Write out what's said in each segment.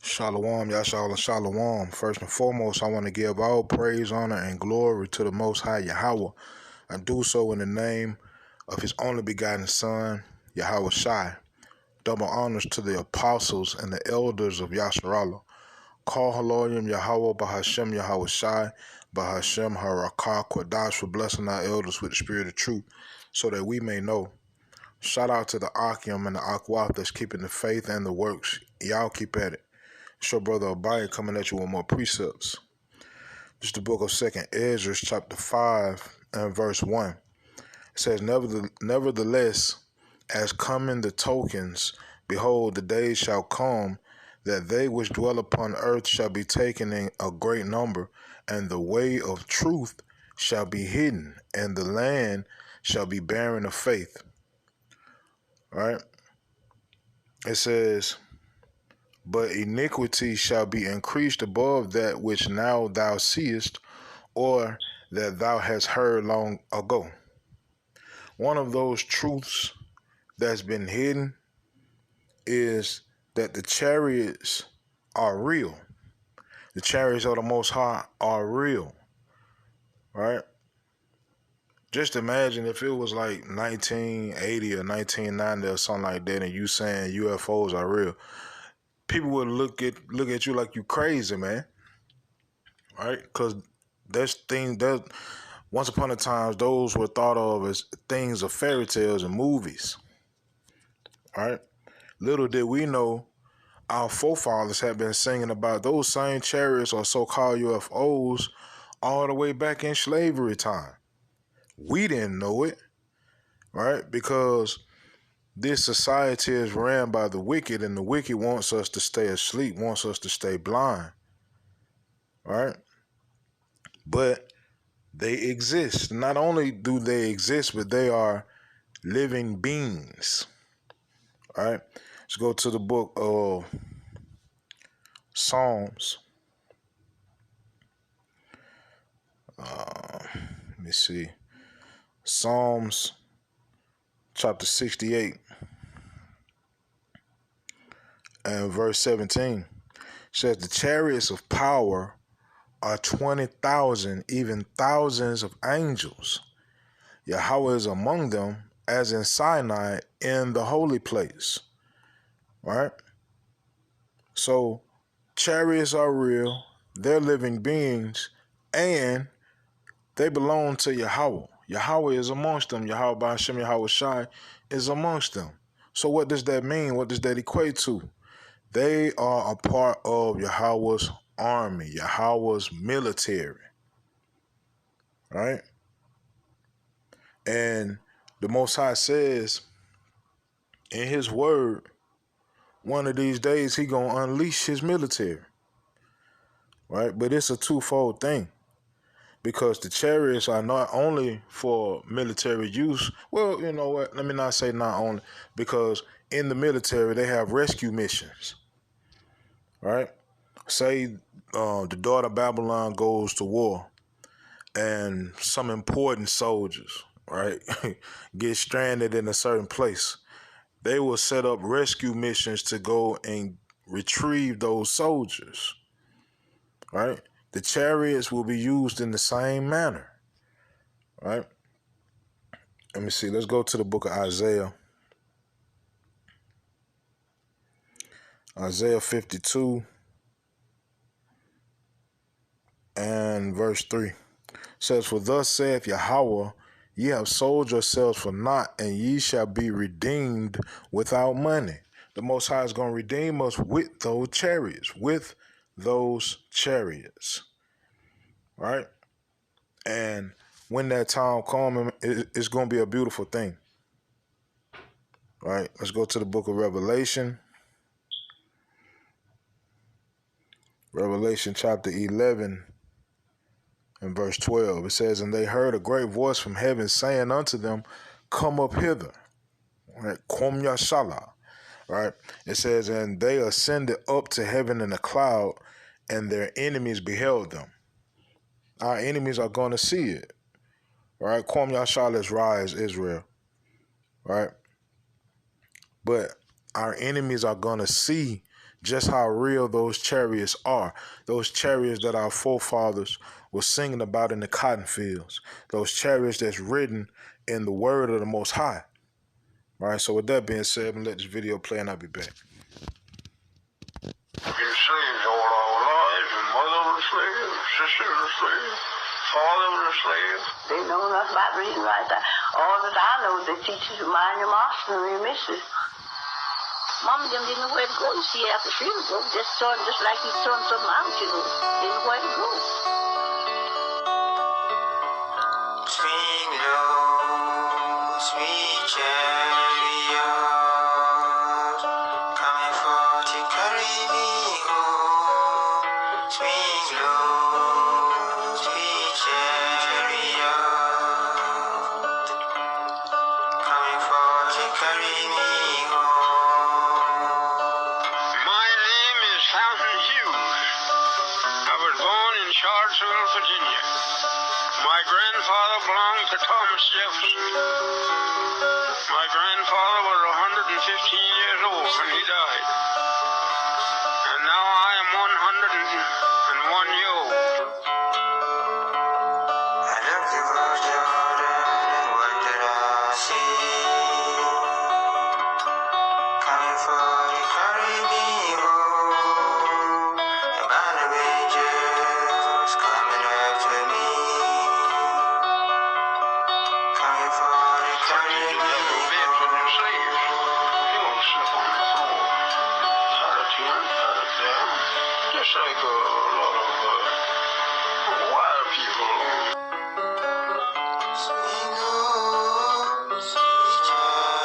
Shalom, Yasha'Allah, Shalom. First and foremost, I want to give all praise, honor, and glory to the Most High Yahweh. I do so in the name of His only begotten Son, Yahweh Shai. Double honors to the apostles and the elders of Yasharallah. Call Haloyim Yahweh Bahashem Yahweh Shai, Bahashem Harakah Kwadash for blessing our elders with the spirit of truth, so that we may know. Shout out to the Akim and the Akwaf that's keeping the faith and the works. Y'all keep at it. It's your brother Abaya coming at you with more precepts. This is the book of 2nd Ezra, chapter 5 and verse 1. It says, Nevertheless, as coming the tokens, behold, the days shall come, that they which dwell upon earth shall be taken in a great number, and the way of truth shall be hidden, and the land shall be barren of faith. All right? It says, but iniquity shall be increased above that which now thou seest, or that thou hast heard long ago. One of those truths that's been hidden is that the chariots are real. The chariots of the Most High are real, right? Just imagine if it was like 1980 or 1990 or something like that, and you saying UFOs are real. People would look at you like you crazy, man. Right? Because once upon a time, those were thought of as things of fairy tales and movies. Right? Little did we know, our forefathers had been singing about those same chariots or so-called UFOs all the way back in slavery time. We didn't know it, right? Because this society is ran by the wicked, and the wicked wants us to stay asleep, wants us to stay blind, right? But they exist. Not only do they exist, but they are living beings, right? Let's go to the book of Psalms. Let me see. Psalms chapter 68 and verse 17 says, the chariots of power are 20,000, even thousands of angels. Yahweh is among them, as in Sinai in the holy place. Right? So chariots are real, they're living beings, and they belong to Yahweh. Yahweh is amongst them. Yahweh Ba'ashem Yahweh Shai is amongst them. So what does that mean? What does that equate to? They are a part of Yahweh's army, Yahweh's military. Right? And the Most High says in His word, one of these days He gonna unleash His military. Right? But it's a twofold thing. Because the chariots are not only for military use. Well, you know what? Let me not say not only. Because in the military, they have rescue missions. Right? Say the daughter of Babylon goes to war, and some important soldiers, right, get stranded in a certain place. They will set up rescue missions to go and retrieve those soldiers. Right? The chariots will be used in the same manner. Right? Let me see. Let's go to the book of Isaiah. Isaiah 52 and verse 3 says, for thus saith Yahweh, ye have sold yourselves for naught, and ye shall be redeemed without money. The Most High is going to redeem us with those chariots, Right? And when that time comes, it's going to be a beautiful thing. Right? Let's go to the book of Revelation. Revelation chapter 11 and verse 12. It says, and they heard a great voice from heaven saying unto them, come up hither. Right? Kom Yashala. Right? It says, and they ascended up to heaven in a cloud, and their enemies beheld them. Our enemies are going to see it. Right? Kom Yashala is rise, Israel. Right? But our enemies are going to see just how real those chariots are. Those chariots that our forefathers were singing about in the cotton fields. Those chariots that's written in the word of the Most High. All right, so with that being said, I'm going to let this video play and I'll be back. Been slaves all our lives, and mother was a slave, sister was a slave, father was a slave. They know enough about reading right there. All that I know, they teach you to mind your master and your missus. Mom and them didn't know where to go. You see, after she would go, just like you turned something out, you know. Didn't know where to go. Swing low, sweet chariot, coming for to carry me home. Swing low, sweet chariot, coming for to carry me home. My name is Fountain Hughes. I was born in Charlottesville, Virginia. My grandfather belonged to Thomas Jefferson. My grandfather was 115 years old when he died. And now I am 101 years old. I looked across Jordan and what did I see? Coming for to carry me home. A band of angels coming after me. Coming for to carry You me never bed with your slaves. You don't sleep on the floor. Out of here, out of there. Just like a lot of wild people. Swing on, sweet chariot.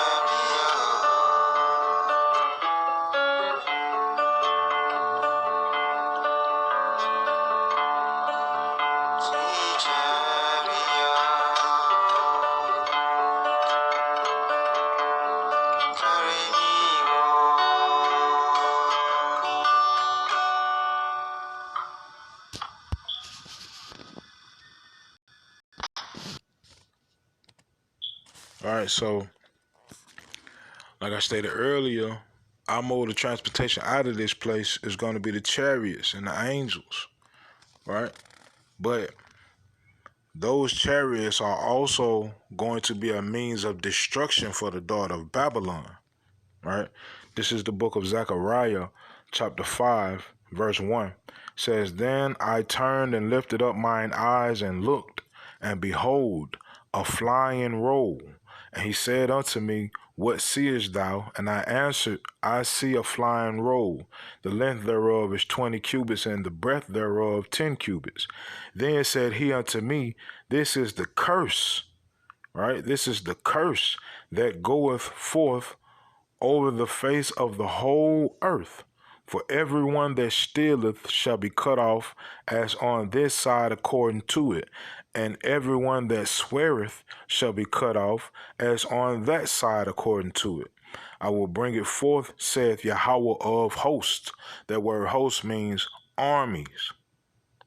Sweet chariot, carry me home. All right, so like I stated earlier, our mode of transportation out of this place is going to be the chariots and the angels, right? But those chariots are also going to be a means of destruction for the daughter of Babylon, right? This is the book of Zechariah, chapter 5, verse 1. It says, Then I turned and lifted up mine eyes and looked, and behold, a flying roll. And he said unto me, What seest thou? And I answered, I see a flying roll. The length thereof is 20 cubits, and the breadth thereof 10 cubits. Then said he unto me, This is the curse, right? This is the curse that goeth forth over the face of the whole earth. For everyone that stealeth shall be cut off as on this side according to it, and everyone that sweareth shall be cut off as on that side according to it. I will bring it forth, saith Yahweh of hosts. That word host means armies.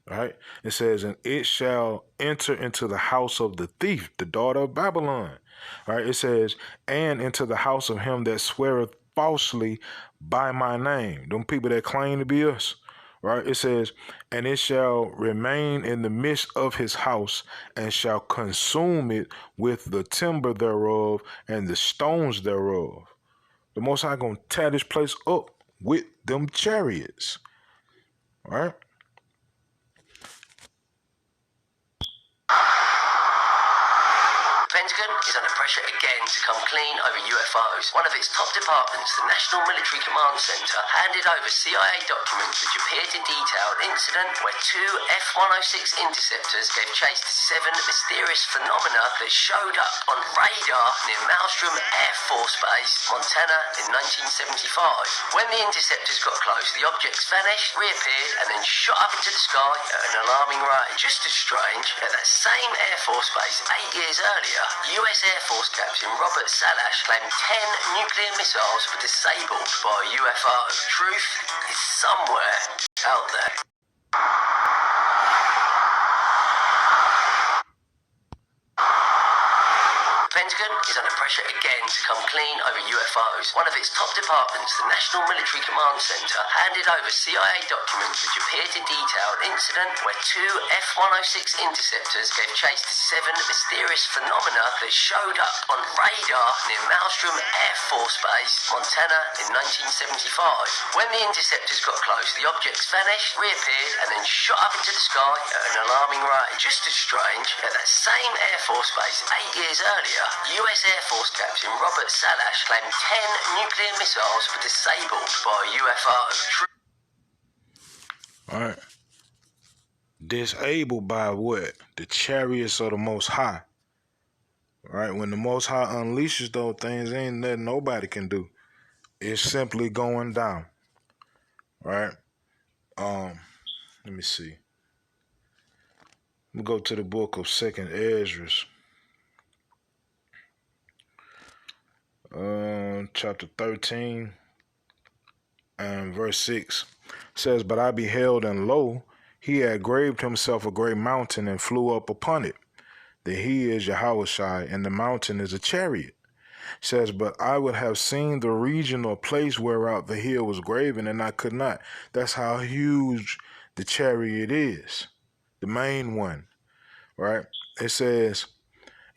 Right? It says, and it shall enter into the house of the thief, the daughter of Babylon. Right? It says, and into the house of him that sweareth falsely by my name. Them people that claim to be us. Right? It says, and it shall remain in the midst of his house, and shall consume it with the timber thereof and the stones thereof. The Most High gonna tear this place up with them chariots. Right? Pentagon is under pressure again to come clean over UFOs. One of its top departments, the National Military Command Center, handed over CIA documents which appear to detail an incident where two F-106 interceptors gave chase to 7 mysterious phenomena that showed up on radar near Maelstrom Air Force Base, Montana in 1975. When the interceptors got close, the objects vanished, reappeared, and then shot up into the sky at an alarming rate. Just as strange, at that same Air Force Base 8 years earlier, US Air Force Captain Robert Salash claimed 10 nuclear missiles were disabled by a UFO. Truth is somewhere out there. Pentagon is under pressure. pressure again to come clean over UFOs. One of its top departments, the National Military Command Center, handed over CIA documents which appear to detail an incident where two F-106 interceptors gave chase to 7 mysterious phenomena that showed up on radar near Maelstrom Air Force Base, Montana in 1975. When the interceptors got close, the objects vanished, reappeared, and then shot up into the sky at an alarming rate. Just as strange, at that same Air Force Base 8 years earlier, US Air Force Captain Robert Salash claimed 10 nuclear missiles were disabled by a UFO. All right. Disabled by what? The chariots of the Most High. Right? When the Most High unleashes those things, ain't nothing nobody can do. It's simply going down. Right? Let me see. Let me go to the book of 2nd Ezra. Chapter 13 and verse 6 says, But I beheld, and lo, he had graved himself a great mountain and flew up upon it. That he is Yahushai, and the mountain is a chariot. Says, But I would have seen the region or place whereout the hill was graven, and I could not. That's how huge the chariot is, the main one, right? It says,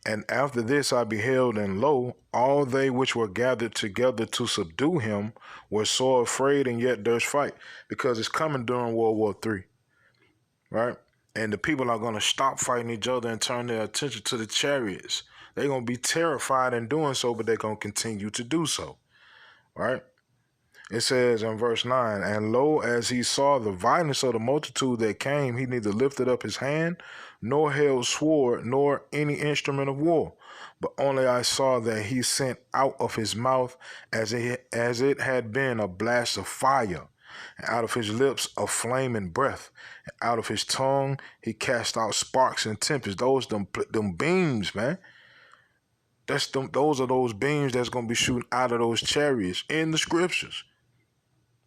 And after this I beheld, and lo, all they which were gathered together to subdue him were sore afraid, and yet durst fight, because it's coming during World War III, right? And the people are going to stop fighting each other and turn their attention to the chariots. They're going to be terrified in doing so, but they're going to continue to do so, right? It says in verse 9, And lo, as he saw the violence of the multitude that came, he neither lifted up his hand, nor held sword, nor any instrument of war. But only I saw that he sent out of his mouth as it had been a blast of fire, and out of his lips a flaming breath, and out of his tongue he cast out sparks and tempests. Those them beams, man. Those are those beams that's going to be shooting out of those chariots in the scriptures.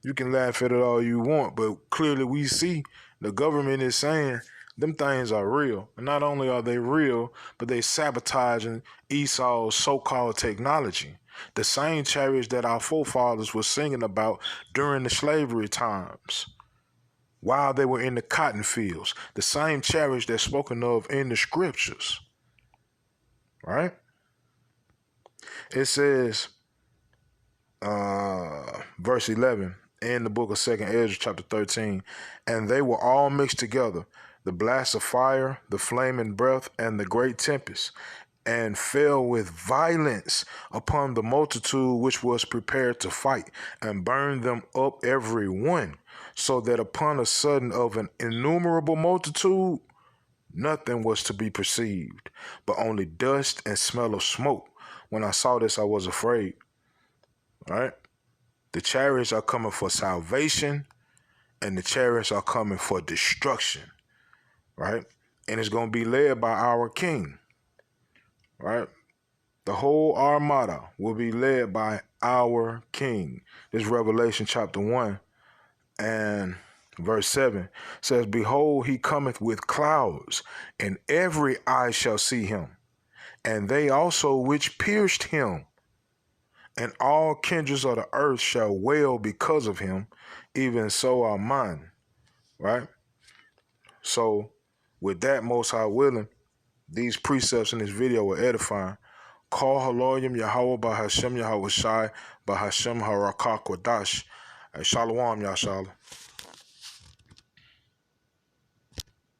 You can laugh at it all you want, but clearly we see the government is saying them things are real. And not only are they real, but they sabotaging Esau's so-called technology. The same chariots that our forefathers were singing about during the slavery times, while they were in the cotton fields. The same chariots that's spoken of in the scriptures. Right? It says, verse 11, in the book of 2nd Ezra, chapter 13, And they were all mixed together, the blast of fire, the flaming breath, and the great tempest, and fell with violence upon the multitude which was prepared to fight, and burned them up every one, so that upon a sudden of an innumerable multitude, nothing was to be perceived, but only dust and smell of smoke. When I saw this, I was afraid. All right? The chariots are coming for salvation, and the chariots are coming for destruction, right? And it's going to be led by our king, right? The whole armada will be led by our king. This Revelation chapter 1 and verse 7 says, Behold, he cometh with clouds, and every eye shall see him, and they also which pierced him. And all kindreds of the earth shall wail because of him, even so are mine. Right? So, with that, Most High willing, these precepts in this video were edifying. Call Haloyim Yahweh Bahashem Yahweh Shai Bahashem Harakak Wadash. Shalom, Yashala.